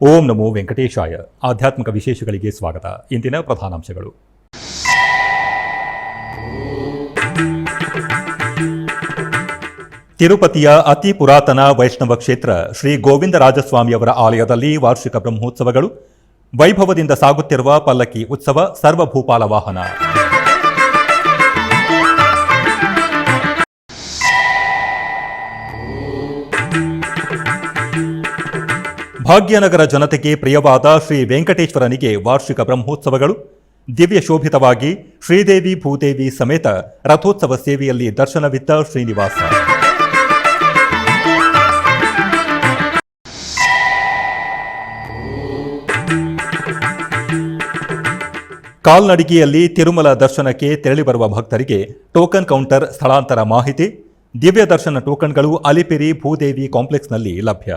ಓಂ ನಮೋ ವೆಂಕಟೇಶಾಯ. ಆಧ್ಯಾತ್ಮಿಕ ವಿಶೇಷಗಳಿಗೆ ಸ್ವಾಗತ. ಇಂದಿನ ಪ್ರಧಾನಾಂಶಗಳು. ತಿರುಪತಿಯ ಅತಿ ಪುರಾತನ ವೈಷ್ಣವ ಕ್ಷೇತ್ರ ಶ್ರೀ ಗೋವಿಂದರಾಜಸ್ವಾಮಿಯವರ ಆಲಯದಲ್ಲಿ ವಾರ್ಷಿಕ ಬ್ರಹ್ಮೋತ್ಸವಗಳು. ವೈಭವದಿಂದ ಸಾಗುತ್ತಿರುವ ಪಲ್ಲಕ್ಕಿ ಉತ್ಸವ, ಸರ್ವಭೂಪಾಲ ವಾಹನ. ಭಾಗ್ಯನಗರ ಜನತೆಗೆ ಪ್ರಿಯವಾದ ಶ್ರೀ ವೆಂಕಟೇಶ್ವರನಿಗೆ ವಾರ್ಷಿಕ ಬ್ರಹ್ಮೋತ್ಸವಗಳು. ದಿವ್ಯ ಶೋಭಿತವಾಗಿ ಶ್ರೀದೇವಿ ಭೂದೇವಿ ಸಮೇತ ರಥೋತ್ಸವ ಸೇವೆಯಲ್ಲಿ ದರ್ಶನವಿದ್ದ ಶ್ರೀನಿವಾಸ. ಕಾಲ್ನಡಿಗೆಯಲ್ಲಿ ತಿರುಮಲ ದರ್ಶನಕ್ಕೆ ತೆರಳಿ ಬರುವ ಭಕ್ತರಿಗೆ ಟೋಕನ್ ಕೌಂಟರ್ ಸ್ಥಳಾಂತರ ಮಾಹಿತಿ. ದಿವ್ಯ ದರ್ಶನ ಟೋಕನ್ಗಳು ಅಲಿಪಿರಿ ಭೂದೇವಿ ಕಾಂಪ್ಲೆಕ್ಸ್ನಲ್ಲಿ ಲಭ್ಯ.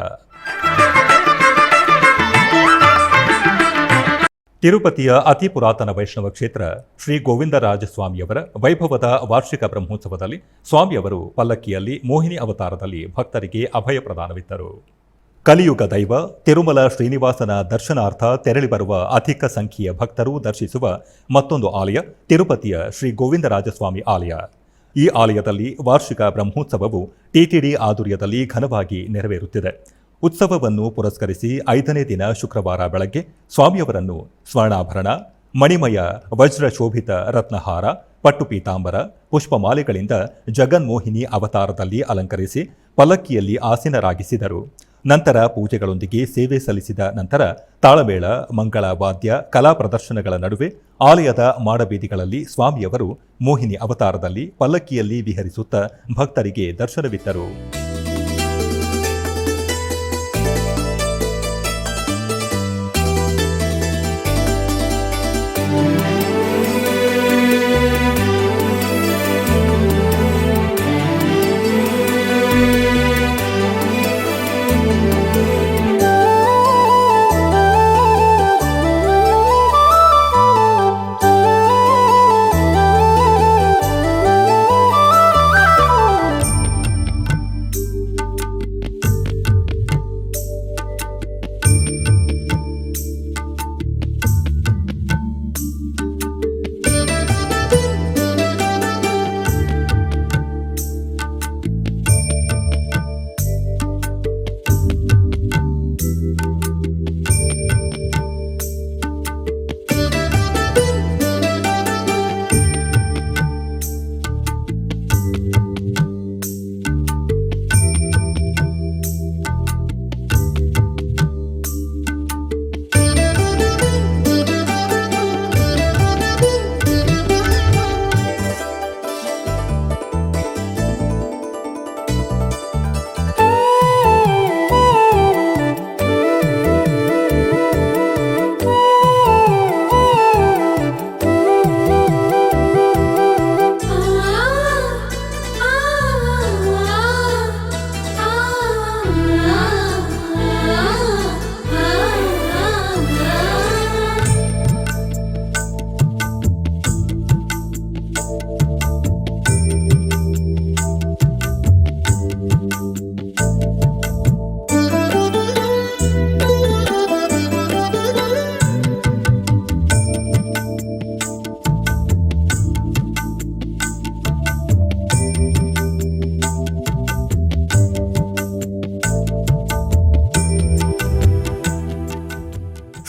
ತಿರುಪತಿಯ ಅತಿ ಪುರಾತನ ವೈಷ್ಣವ ಕ್ಷೇತ್ರ ಶ್ರೀ ಗೋವಿಂದರಾಜಸ್ವಾಮಿಯವರ ವೈಭವದ ವಾರ್ಷಿಕ ಬ್ರಹ್ಮೋತ್ಸವದಲ್ಲಿ ಸ್ವಾಮಿಯವರು ಪಲ್ಲಕ್ಕಿಯಲ್ಲಿ ಮೋಹಿನಿ ಅವತಾರದಲ್ಲಿ ಭಕ್ತರಿಗೆ ಅಭಯ ಪ್ರದಾನವಿದ್ದರು. ಕಲಿಯುಗ ದೈವ ತಿರುಮಲ ಶ್ರೀನಿವಾಸನ ದರ್ಶನಾರ್ಥ ತೆರಳಿ ಬರುವ ಅಧಿಕ ಸಂಖ್ಯೆಯ ಭಕ್ತರು ದರ್ಶಿಸುವ ಮತ್ತೊಂದು ಆಲಯ ತಿರುಪತಿಯ ಶ್ರೀ ಗೋವಿಂದರಾಜಸ್ವಾಮಿ ಆಲಯ. ಈ ಆಲಯದಲ್ಲಿ ವಾರ್ಷಿಕ ಬ್ರಹ್ಮೋತ್ಸವವು ಟಿಟಿಡಿ ಆಧ್ವರ್ಯದಲ್ಲಿ ಘನವಾಗಿ ನೆರವೇರುತ್ತಿದೆ. ಉತ್ಸವವನ್ನು ಪುರಸ್ಕರಿಸಿ 5ನೇ ದಿನ ಶುಕ್ರವಾರ ಬೆಳಗ್ಗೆ ಸ್ವಾಮಿಯವರನ್ನು ಸ್ವರ್ಣಾಭರಣ, ಮಣಿಮಯ ವಜ್ರ ಶೋಭಿತ ರತ್ನಹಾರ, ಪಟ್ಟು ಪೀತಾಂಬರ, ಪುಷ್ಪಮಾಲೆಗಳಿಂದ ಜಗನ್ಮೋಹಿನಿ ಅವತಾರದಲ್ಲಿ ಅಲಂಕರಿಸಿ ಪಲ್ಲಕ್ಕಿಯಲ್ಲಿ ಆಸೀನರಾಗಿಸಿದರು. ನಂತರ ಪೂಜೆಗಳೊಂದಿಗೆ ಸೇವೆ ಸಲ್ಲಿಸಿದ ನಂತರ ತಾಳಮೇಳ, ಮಂಗಳ ವಾದ್ಯ, ಕಲಾ ಪ್ರದರ್ಶನಗಳ ನಡುವೆ ಆಲಯದ ಮಾಡಬೀದಿಗಳಲ್ಲಿ ಸ್ವಾಮಿಯವರು ಮೋಹಿನಿ ಅವತಾರದಲ್ಲಿ ಪಲ್ಲಕ್ಕಿಯಲ್ಲಿ ವಿಹರಿಸುತ್ತಾ ಭಕ್ತರಿಗೆ ದರ್ಶನವಿತ್ತರು.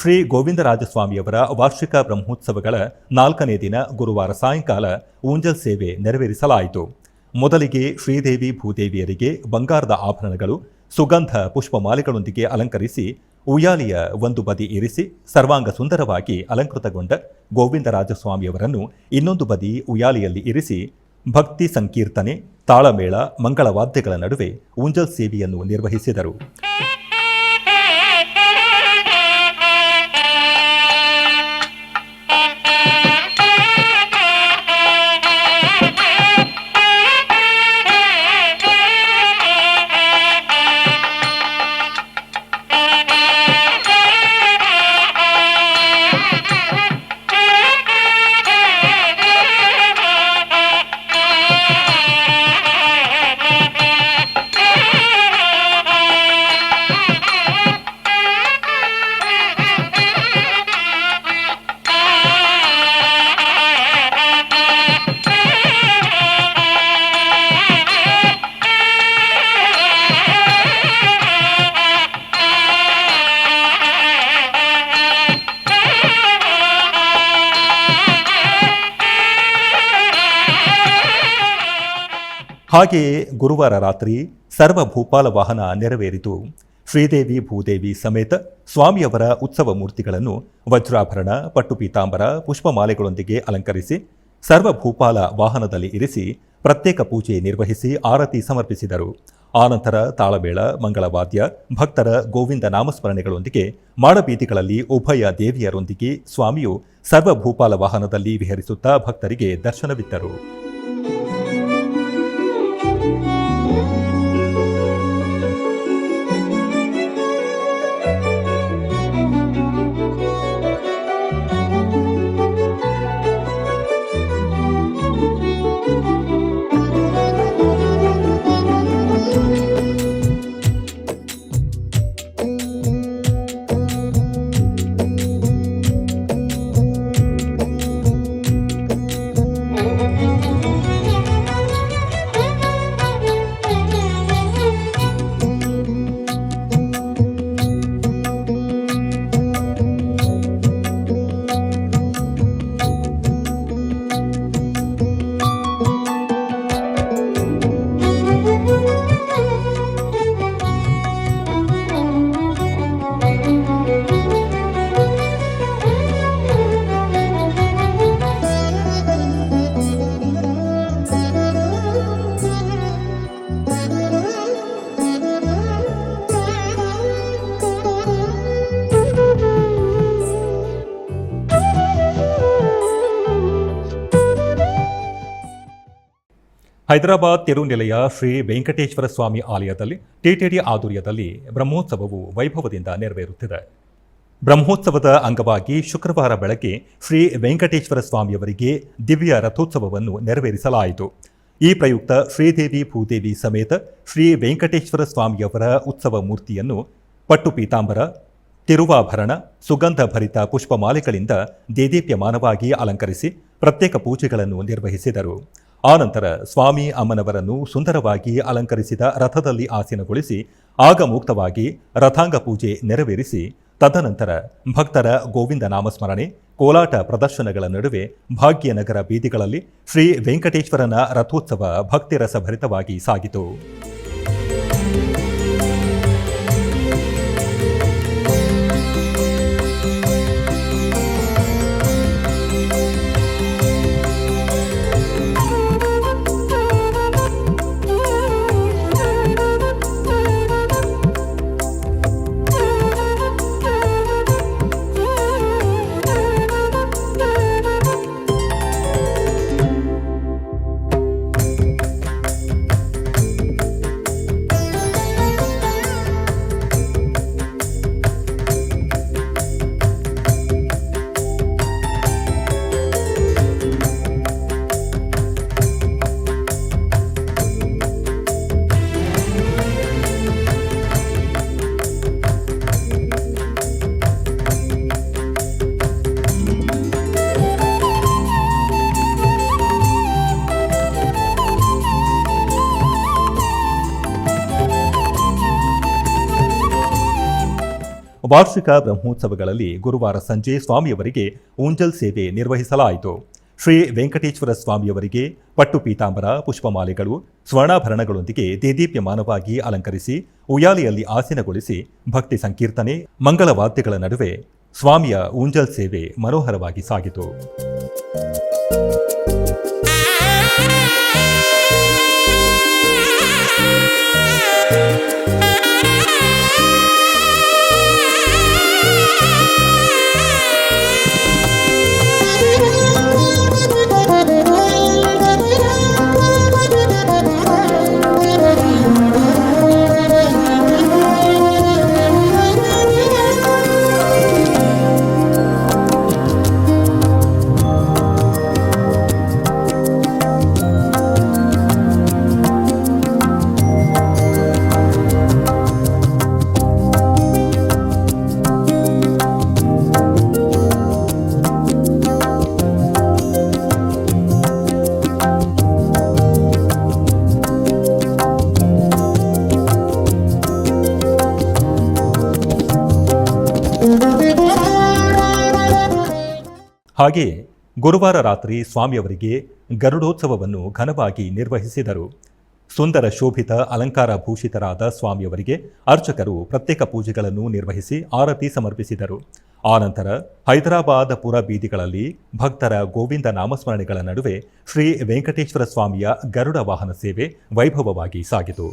ಶ್ರೀ ಗೋವಿಂದರಾಜಸ್ವಾಮಿಯವರ ವಾರ್ಷಿಕ ಬ್ರಹ್ಮೋತ್ಸವಗಳ 4ನೇ ದಿನ ಗುರುವಾರ ಸಾಯಂಕಾಲ ಊಂಜಲ್ ಸೇವೆ ನೆರವೇರಿಸಲಾಯಿತು. ಮೊದಲಿಗೆ ಶ್ರೀದೇವಿ ಭೂದೇವಿಯರಿಗೆ ಬಂಗಾರದ ಆಭರಣಗಳು, ಸುಗಂಧ ಪುಷ್ಪಮಾಲೆಗಳೊಂದಿಗೆ ಅಲಂಕರಿಸಿ ಉಯ್ಯಾಲೆಯ ಒಂದು ಬದಿ ಇರಿಸಿ ಸರ್ವಾಂಗ ಸುಂದರವಾಗಿ ಅಲಂಕೃತಗೊಂಡ ಗೋವಿಂದರಾಜಸ್ವಾಮಿಯವರನ್ನು ಇನ್ನೊಂದು ಬದಿ ಉಯ್ಯಾಲೆಯಲ್ಲಿ ಇರಿಸಿ ಭಕ್ತಿ ಸಂಕೀರ್ತನೆ, ತಾಳಮೇಳ, ಮಂಗಳವಾದ್ಯಗಳ ನಡುವೆ ಊಂಜಲ್ ಸೇವೆಯನ್ನು ನಿರ್ವಹಿಸಿದರು. ಹಾಗೆಯೇ ಗುರುವಾರ ರಾತ್ರಿ ಸರ್ವಭೂಪಾಲ ವಾಹನ ನೆರವೇರಿತು. ಶ್ರೀದೇವಿ ಭೂದೇವಿ ಸಮೇತ ಸ್ವಾಮಿಯವರ ಉತ್ಸವ ಮೂರ್ತಿಗಳನ್ನು ವಜ್ರಾಭರಣ, ಪಟ್ಟು ಪೀತಾಂಬರ, ಪುಷ್ಪಮಾಲೆಗಳೊಂದಿಗೆ ಅಲಂಕರಿಸಿ ಸರ್ವಭೂಪಾಲ ವಾಹನದಲ್ಲಿ ಇರಿಸಿ ಪ್ರತ್ಯೇಕ ಪೂಜೆ ನಿರ್ವಹಿಸಿ ಆರತಿ ಸಮರ್ಪಿಸಿದರು. ಆನಂತರ ತಾಳಮೇಳ, ಮಂಗಳವಾದ್ಯ, ಭಕ್ತರ ಗೋವಿಂದ ನಾಮಸ್ಮರಣೆಗಳೊಂದಿಗೆ ಮಾಡಬೀದಿಗಳಲ್ಲಿ ಉಭಯ ದೇವಿಯರೊಂದಿಗೆ ಸ್ವಾಮಿಯು ಸರ್ವಭೂಪಾಲ ವಾಹನದಲ್ಲಿ ವಿಹರಿಸುತ್ತಾ ಭಕ್ತರಿಗೆ ದರ್ಶನವಿತ್ತರು. ಹೈದರಾಬಾದ್ ತಿರುನೆಲೆಯ ಶ್ರೀ ವೆಂಕಟೇಶ್ವರ ಸ್ವಾಮಿ ಆಲಯದಲ್ಲಿ ಟಿಟಿಡಿ ಆಧ್ವರ್ಯದಲ್ಲಿ ಬ್ರಹ್ಮೋತ್ಸವವು ವೈಭವದಿಂದ ನೆರವೇರುತ್ತಿದೆ. ಬ್ರಹ್ಮೋತ್ಸವದ ಅಂಗವಾಗಿ ಶುಕ್ರವಾರ ಬೆಳಗ್ಗೆ ಶ್ರೀ ವೆಂಕಟೇಶ್ವರ ಸ್ವಾಮಿಯವರಿಗೆ ದಿವ್ಯ ರಥೋತ್ಸವವನ್ನು ನೆರವೇರಿಸಲಾಯಿತು. ಈ ಪ್ರಯುಕ್ತ ಶ್ರೀದೇವಿ ಭೂದೇವಿ ಸಮೇತ ಶ್ರೀ ವೆಂಕಟೇಶ್ವರ ಸ್ವಾಮಿಯವರ ಉತ್ಸವ ಮೂರ್ತಿಯನ್ನು ಪಟ್ಟು ಪೀತಾಂಬರ, ತಿರುವಾಭರಣ, ಸುಗಂಧ ಭರಿತ ಪುಷ್ಪಮಾಲೆಗಳಿಂದ ದೇದೀಪ್ಯಮಾನವಾಗಿ ಅಲಂಕರಿಸಿ ಪ್ರತ್ಯೇಕ ಪೂಜೆಗಳನ್ನು ನಿರ್ವಹಿಸಿದರು. ಆನಂತರ ಸ್ವಾಮಿ ಅಮ್ಮನವರನ್ನು ಸುಂದರವಾಗಿ ಅಲಂಕರಿಸಿದ ರಥದಲ್ಲಿ ಆಸೀನಗೊಳಿಸಿ ಆಗಮುಕ್ತವಾಗಿ ರಥಾಂಗ ಪೂಜೆ ನೆರವೇರಿಸಿ ತದನಂತರ ಭಕ್ತರ ಗೋವಿಂದ ನಾಮಸ್ಮರಣೆ, ಕೋಲಾಟ ಪ್ರದರ್ಶನಗಳ ನಡುವೆ ಭಾಗ್ಯನಗರ ಬೀದಿಗಳಲ್ಲಿ ಶ್ರೀ ವೆಂಕಟೇಶ್ವರನ ರಥೋತ್ಸವ ಭಕ್ತಿರಸಭರಿತವಾಗಿ ಸಾಗಿತು. ವಾರ್ಷಿಕ ಬ್ರಹ್ಮೋತ್ಸವಗಳಲ್ಲಿ ಗುರುವಾರ ಸಂಜೆ ಸ್ವಾಮಿಯವರಿಗೆ ಊಂಜಲ್ ಸೇವೆ ನಿರ್ವಹಿಸಲಾಯಿತು. ಶ್ರೀ ವೆಂಕಟೇಶ್ವರ ಸ್ವಾಮಿಯವರಿಗೆ ಪಟ್ಟು ಪೀತಾಂಬರ, ಪುಷ್ಪಮಾಲೆಗಳು, ಸ್ವರ್ಣಾಭರಣಗಳೊಂದಿಗೆ ದೇದೀಪ್ಯಮಾನವಾಗಿ ಅಲಂಕರಿಸಿ ಉಯ್ಯಾಲೆಯಲ್ಲಿ ಆಸೀನಗೊಳಿಸಿ ಭಕ್ತಿ ಸಂಕೀರ್ತನೆ, ಮಂಗಳವಾದ್ಯಗಳ ನಡುವೆ ಸ್ವಾಮಿಯ ಊಂಜಲ್ ಸೇವೆ ಮನೋಹರವಾಗಿ ಸಾಗಿತು. ಹಾಗೆಯೇ ಗುರುವಾರ ರಾತ್ರಿ ಸ್ವಾಮಿಯವರಿಗೆ ಗರುಡೋತ್ಸವವನ್ನು ಘನವಾಗಿ ನಿರ್ವಹಿಸಿದರು. ಸುಂದರ ಶೋಭಿತ ಅಲಂಕಾರ ಭೂಷಿತರಾದ ಸ್ವಾಮಿಯವರಿಗೆ ಅರ್ಚಕರು ಪ್ರತ್ಯೇಕ ಪೂಜೆಗಳನ್ನು ನಿರ್ವಹಿಸಿ ಆರತಿ ಸಮರ್ಪಿಸಿದರು. ಆನಂತರ ಹೈದರಾಬಾದ್ ಪುರ ಬೀದಿಗಳಲ್ಲಿ ಭಕ್ತರ ಗೋವಿಂದ ನಾಮಸ್ಮರಣೆಗಳ ನಡುವೆ ಶ್ರೀ ವೆಂಕಟೇಶ್ವರ ಸ್ವಾಮಿಯ ಗರುಡ ವಾಹನ ಸೇವೆ ವೈಭವವಾಗಿ ಸಾಗಿತು.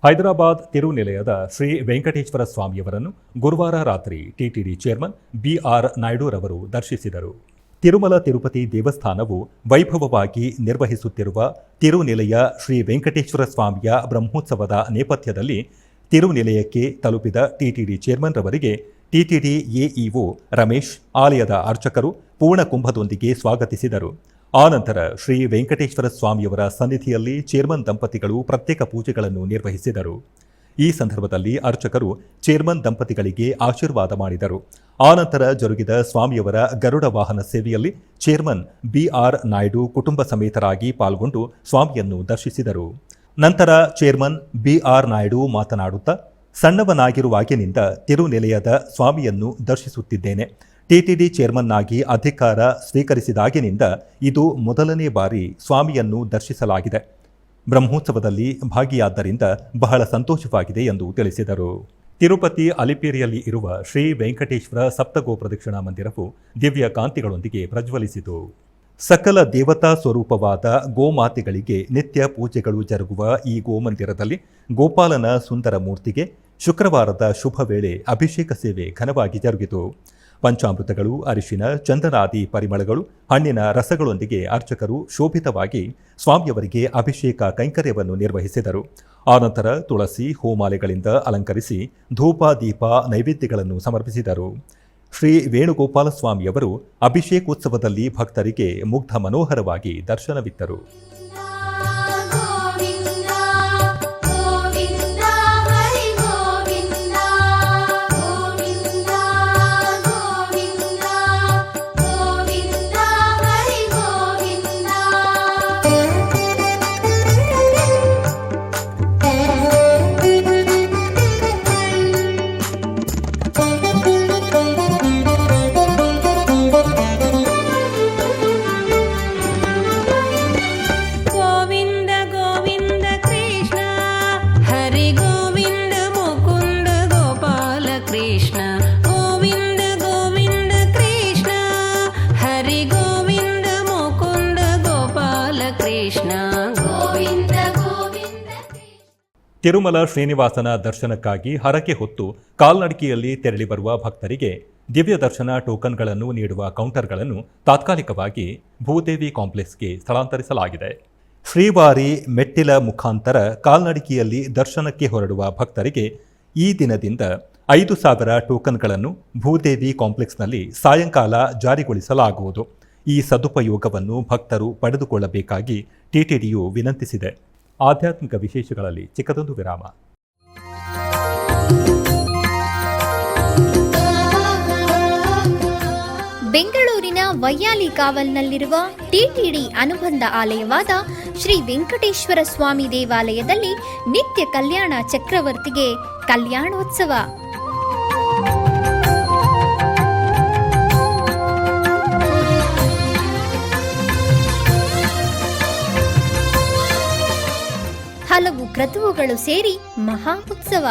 ಹೈದರಾಬಾದ್ ತಿರುನಿಲಯದ ಶ್ರೀ ವೆಂಕಟೇಶ್ವರ ಸ್ವಾಮಿಯವರನ್ನು ಗುರುವಾರ ರಾತ್ರಿ ಟಿಟಿಡಿ ಚೇರ್ಮನ್ ಬಿಆರ್ ನಾಯ್ಡುರವರು ದರ್ಶಿಸಿದರು. ತಿರುಮಲ ತಿರುಪತಿ ದೇವಸ್ಥಾನವು ವೈಭವವಾಗಿ ನಿರ್ವಹಿಸುತ್ತಿರುವ ತಿರುನಿಲಯ ಶ್ರೀ ವೆಂಕಟೇಶ್ವರ ಸ್ವಾಮಿಯ ಬ್ರಹ್ಮೋತ್ಸವದ ನೇಪಥ್ಯದಲ್ಲಿ ತಿರುನಿಲಯಕ್ಕೆ ತಲುಪಿದ ಟಿಟಿಡಿ ಚೇರ್ಮನ್ ರವರಿಗೆ ಟಿಟಿಡಿ ಎಇಒ ರಮೇಶ್, ಆಲಯದ ಅರ್ಚಕರು ಪೂರ್ಣ ಕುಂಭದೊಂದಿಗೆ ಸ್ವಾಗತಿಸಿದರು. ಆನಂತರ ಶ್ರೀ ವೆಂಕಟೇಶ್ವರ ಸ್ವಾಮಿಯವರ ಸನ್ನಿಧಿಯಲ್ಲಿ ಚೇರ್ಮನ್ ದಂಪತಿಗಳು ಪ್ರತ್ಯೇಕ ಪೂಜೆಗಳನ್ನು ನಿರ್ವಹಿಸಿದರು. ಈ ಸಂದರ್ಭದಲ್ಲಿ ಅರ್ಚಕರು ಚೇರ್ಮನ್ ದಂಪತಿಗಳಿಗೆ ಆಶೀರ್ವಾದ ಮಾಡಿದರು. ಆನಂತರ ಜರುಗಿದ ಸ್ವಾಮಿಯವರ ಗರುಡ ವಾಹನ ಸೇವೆಯಲ್ಲಿ ಚೇರ್ಮನ್ ಬಿಆರ್ ನಾಯ್ಡು ಕುಟುಂಬ ಸಮೇತರಾಗಿ ಪಾಲ್ಗೊಂಡು ಸ್ವಾಮಿಯನ್ನು ದರ್ಶಿಸಿದರು. ನಂತರ ಚೇರ್ಮನ್ ಬಿಆರ್ ನಾಯ್ಡು ಮಾತನಾಡುತ್ತಾ, ಸಣ್ಣವನಾಗಿರುವಾಗಿನಿಂದ ತಿರುನೆಲೆಯದ ಸ್ವಾಮಿಯನ್ನು ದರ್ಶಿಸುತ್ತಿದ್ದೇನೆ. ಟಿಟಿಡಿ ಚೇರ್ಮನ್ ಆಗಿ ಅಧಿಕಾರ ಸ್ವೀಕರಿಸಿದಾಗಿನಿಂದ ಇದು ಮೊದಲನೇ ಬಾರಿ ಸ್ವಾಮಿಯನ್ನು ದರ್ಶಿಸಲಾಗಿದೆ. ಬ್ರಹ್ಮೋತ್ಸವದಲ್ಲಿ ಭಾಗಿಯಾದ್ದರಿಂದ ಬಹಳ ಸಂತೋಷವಾಗಿದೆ ಎಂದು ತಿಳಿಸಿದರು. ತಿರುಪತಿ ಅಲಿಪಿರಿಯಲ್ಲಿ ಇರುವ ಶ್ರೀ ವೆಂಕಟೇಶ್ವರ ಸಪ್ತಗೋ ಪ್ರದಕ್ಷಿಣಾ ಮಂದಿರವು ದಿವ್ಯ ಕಾಂತಿಗಳೊಂದಿಗೆ ಪ್ರಜ್ವಲಿಸಿತು. ಸಕಲ ದೇವತಾ ಸ್ವರೂಪವಾದ ಗೋಮಾತೆಗಳಿಗೆ ನಿತ್ಯ ಪೂಜೆಗಳು ಜರುಗುವ ಈ ಗೋಮಂದಿರದಲ್ಲಿ ಗೋಪಾಲನ ಸುಂದರ ಮೂರ್ತಿಗೆ ಶುಕ್ರವಾರದ ಶುಭ ವೇಳೆ ಅಭಿಷೇಕ ಸೇವೆ ಘನವಾಗಿ ಜರುಗಿತು. ಪಂಚಾಮೃತಗಳು, ಅರಿಶಿನ, ಚಂದನಾದಿ ಪರಿಮಳಗಳು, ಹಣ್ಣಿನ ರಸಗಳೊಂದಿಗೆ ಅರ್ಚಕರು ಶೋಭಿತವಾಗಿ ಸ್ವಾಮಿಯವರಿಗೆ ಅಭಿಷೇಕ ಕೈಂಕರ್ಯವನ್ನು ನಿರ್ವಹಿಸಿದರು. ಆನಂತರ ತುಳಸಿ ಹೋಮಾಲೆಗಳಿಂದ ಅಲಂಕರಿಸಿ ಧೂಪ, ದೀಪ, ನೈವೇದ್ಯಗಳನ್ನು ಸಮರ್ಪಿಸಿದರು. ಶ್ರೀ ವೇಣುಗೋಪಾಲ ಸ್ವಾಮಿಯವರು ಅಭಿಷೇಕೋತ್ಸವದಲ್ಲಿ ಭಕ್ತರಿಗೆ ಮುಗ್ಧ ಮನೋಹರವಾಗಿ ದರ್ಶನವಿತ್ತರು. ತಿರುಮಲ ಶ್ರೀನಿವಾಸನ ದರ್ಶನಕ್ಕಾಗಿ ಹರಕೆ ಹೊತ್ತು ಕಾಲ್ನಡಿಗೆಯಲ್ಲಿ ತೆರಳಿ ಬರುವ ಭಕ್ತರಿಗೆ ದಿವ್ಯ ದರ್ಶನ ಟೋಕನ್ಗಳನ್ನು ನೀಡುವ ಕೌಂಟರ್ಗಳನ್ನು ತಾತ್ಕಾಲಿಕವಾಗಿ ಭೂದೇವಿ ಕಾಂಪ್ಲೆಕ್ಸ್ಗೆ ಸ್ಥಳಾಂತರಿಸಲಾಗಿದೆ. ಶ್ರೀವಾರಿ ಮೆಟ್ಟಿಲ ಮುಖಾಂತರ ಕಾಲ್ನಡಿಗೆಯಲ್ಲಿ ದರ್ಶನಕ್ಕೆ ಹೊರಡುವ ಭಕ್ತರಿಗೆ ಈ ದಿನದಿಂದ 5,000 ಟೋಕನ್ಗಳನ್ನು ಭೂದೇವಿ ಕಾಂಪ್ಲೆಕ್ಸ್ನಲ್ಲಿ ಸಾಯಂಕಾಲ ಜಾರಿಗೊಳಿಸಲಾಗುವುದು. ಈ ಸದುಪಯೋಗವನ್ನು ಭಕ್ತರು ಪಡೆದುಕೊಳ್ಳಬೇಕಾಗಿ ಟಿಟಿಡಿಯು ವಿನಂತಿಸಿದೆ. ಆಧ್ಯಾತ್ಮಿಕ ವಿಶೇಷಗಳಲ್ಲಿ ಚಿಕ್ಕದೊಂದು ವಿರಾಮ. ಬೆಂಗಳೂರಿನ ವೈಯಾಲಿ ಕಾವಲ್ನಲ್ಲಿರುವ ಟಿಟಿಡಿ ಅನುಬಂಧ ಆಲಯವಾದ ಶ್ರೀ ವೆಂಕಟೇಶ್ವರ ಸ್ವಾಮಿ ದೇವಾಲಯದಲ್ಲಿ ನಿತ್ಯ ಕಲ್ಯಾಣ ಚಕ್ರವರ್ತಿಗೆ ಕಲ್ಯಾಣೋತ್ಸವ. ಹಲವು ಕ್ರತುವುಗಳು ಸೇರಿ ಮಹಾ ಉತ್ಸವ.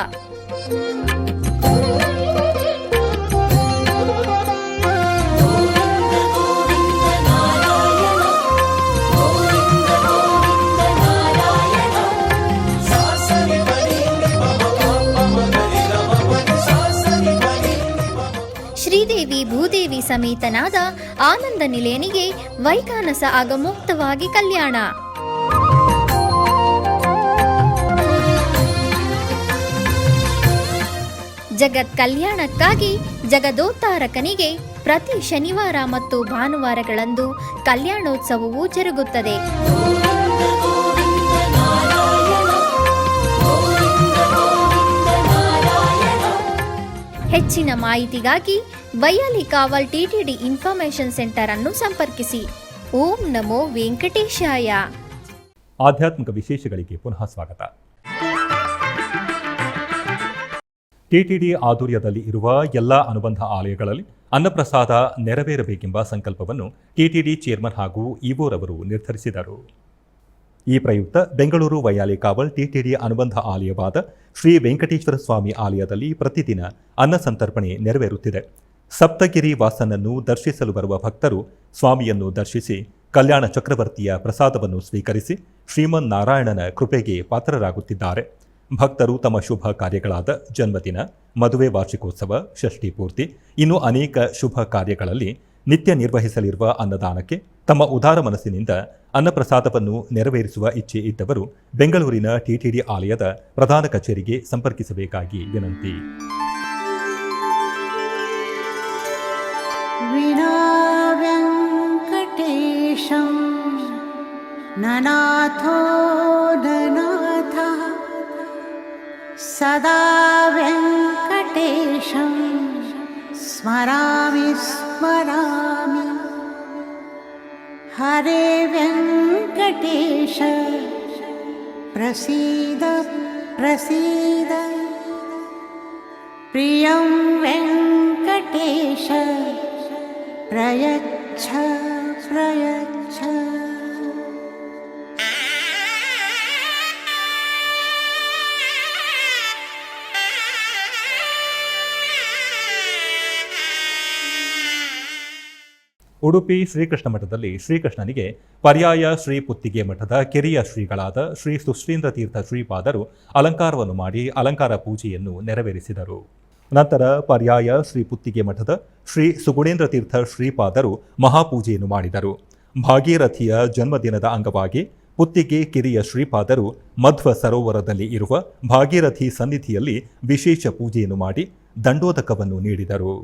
ಶ್ರೀದೇವಿ ಭೂದೇವಿ ಸಮೇತನಾದ ಆನಂದ ನಿಲಯನಿಗೆ ವೈಖಾನಸ ಆಗಮೋಕ್ತವಾಗಿ ಕಲ್ಯಾಣ. ಜಗತ್ ಕಲ್ಯಾಣಕ್ಕಾಗಿ ಜಗದೋದ್ಧಾರಕನಿಗೆ ಪ್ರತಿ ಶನಿವಾರ ಮತ್ತು ಭಾನುವಾರಗಳಂದು ಕಲ್ಯಾಣೋತ್ಸವವು ಜರುಗುತ್ತದೆ. ಹೆಚ್ಚಿನ ಮಾಹಿತಿಗಾಗಿ ವೈಯಾಲಿ ಕಾವಲ್ ಟಿಟಿಡಿ ಇನ್ಫಾರ್ಮೇಶನ್ ಸೆಂಟರ್ ಅನ್ನು ಸಂಪರ್ಕಿಸಿ. ಓಂ ನಮೋ ವೆಂಕಟೇಶಾಯ. ಆಧ್ಯಾತ್ಮಿಕ ವಿಶೇಷಗಳಿಗೆ ಪುನಃ ಸ್ವಾಗತ. ಟಿಟಿಡಿ ಆಧ್ವರ್ಯದಲ್ಲಿ ಇರುವ ಎಲ್ಲ ಅನುಬಂಧ ಆಲಯಗಳಲ್ಲಿ ಅನ್ನಪ್ರಸಾದ ನೆರವೇರಬೇಕೆಂಬ ಸಂಕಲ್ಪವನ್ನು ಟಿಟಿಡಿ ಚೇರ್ಮನ್ ಹಾಗೂ ಇಒರವರು ನಿರ್ಧರಿಸಿದರು. ಈ ಪ್ರಯುಕ್ತ ಬೆಂಗಳೂರು ವೈಯಾಲಿ ಕಾವಲ್ ಟಿಟಿಡಿ ಅನುಬಂಧ ಆಲಯವಾದ ಶ್ರೀ ವೆಂಕಟೇಶ್ವರ ಸ್ವಾಮಿ ಆಲಯದಲ್ಲಿ ಪ್ರತಿದಿನ ಅನ್ನ ಸಂತರ್ಪಣೆ ನೆರವೇರುತ್ತಿದೆ. ಸಪ್ತಗಿರಿ ವಾಸನನ್ನು ದರ್ಶಿಸಲು ಬರುವ ಭಕ್ತರು ಸ್ವಾಮಿಯನ್ನು ದರ್ಶಿಸಿ ಕಲ್ಯಾಣ ಚಕ್ರವರ್ತಿಯ ಪ್ರಸಾದವನ್ನು ಸ್ವೀಕರಿಸಿ ಶ್ರೀಮನ್ನಾರಾಯಣನ ಕೃಪೆಗೆ ಪಾತ್ರರಾಗುತ್ತಿದ್ದಾರೆ. ಭಕ್ತರು ತಮ್ಮ ಶುಭ ಕಾರ್ಯಗಳಾದ ಜನ್ಮದಿನ, ಮದುವೆ ವಾರ್ಷಿಕೋತ್ಸವ, ಷಷ್ಠಿ ಪೂರ್ತಿ, ಇನ್ನೂ ಅನೇಕ ಶುಭ ಕಾರ್ಯಗಳಲ್ಲಿ ನಿತ್ಯ ನಿರ್ವಹಿಸಲಿರುವ ಅನ್ನದಾನಕ್ಕೆ ತಮ್ಮ ಉದಾರ ಮನಸ್ಸಿನಿಂದ ಅನ್ನಪ್ರಸಾದವನ್ನು ನೆರವೇರಿಸುವ ಇಚ್ಛೆ ಇದ್ದವರು ಬೆಂಗಳೂರಿನ ಟಿಟಿಡಿ ಆಲಯದ ಪ್ರಧಾನ ಕಚೇರಿಗೆ ಸಂಪರ್ಕಿಸಬೇಕಾಗಿ ವಿನಂತಿ. ಸದಾ ವೆಂಕಟೇಶಂ ಸ್ಮರಾಮಿ ಸ್ಮರಾಮಿ. ಹರೇ ವೆಂಕಟೇಶ ಪ್ರಸೀದ ಪ್ರಸೀದ. ಪ್ರಿಯಂ ವೆಂಕಟೇಶ ಪ್ರಯಚ್ಛ ಪ್ರಯಚ್ಛ. ಉಡುಪಿ ಶ್ರೀಕೃಷ್ಣ ಮಠದಲ್ಲಿ ಶ್ರೀಕೃಷ್ಣನಿಗೆ ಪರ್ಯಾಯ ಶ್ರೀ ಪುತ್ತಿಗೆ ಮಠದ ಕಿರಿಯ ಶ್ರೀಗಳಾದ ಶ್ರೀ ಸುಶ್ರೀಂದ್ರ ತೀರ್ಥ ಶ್ರೀಪಾದರು ಅಲಂಕಾರವನ್ನು ಮಾಡಿ ಅಲಂಕಾರ ಪೂಜೆಯನ್ನು ನೆರವೇರಿಸಿದರು. ನಂತರ ಪರ್ಯಾಯ ಶ್ರೀ ಪುತ್ತಿಗೆ ಮಠದ ಶ್ರೀ ಸುಗುಣೇಂದ್ರ ತೀರ್ಥ ಶ್ರೀಪಾದರು ಮಹಾಪೂಜೆಯನ್ನು ಮಾಡಿದರು. ಭಾಗೀರಥಿಯ ಜನ್ಮದಿನದ ಅಂಗವಾಗಿ ಪುತ್ತಿಗೆ ಕಿರಿಯ ಶ್ರೀಪಾದರು ಮಧ್ವ ಸರೋವರದಲ್ಲಿ ಇರುವ ಭಾಗೀರಥಿ ಸನ್ನಿಧಿಯಲ್ಲಿ ವಿಶೇಷ ಪೂಜೆಯನ್ನು ಮಾಡಿ ದಂಡೋದಕವನ್ನು ನೀಡಿದರು.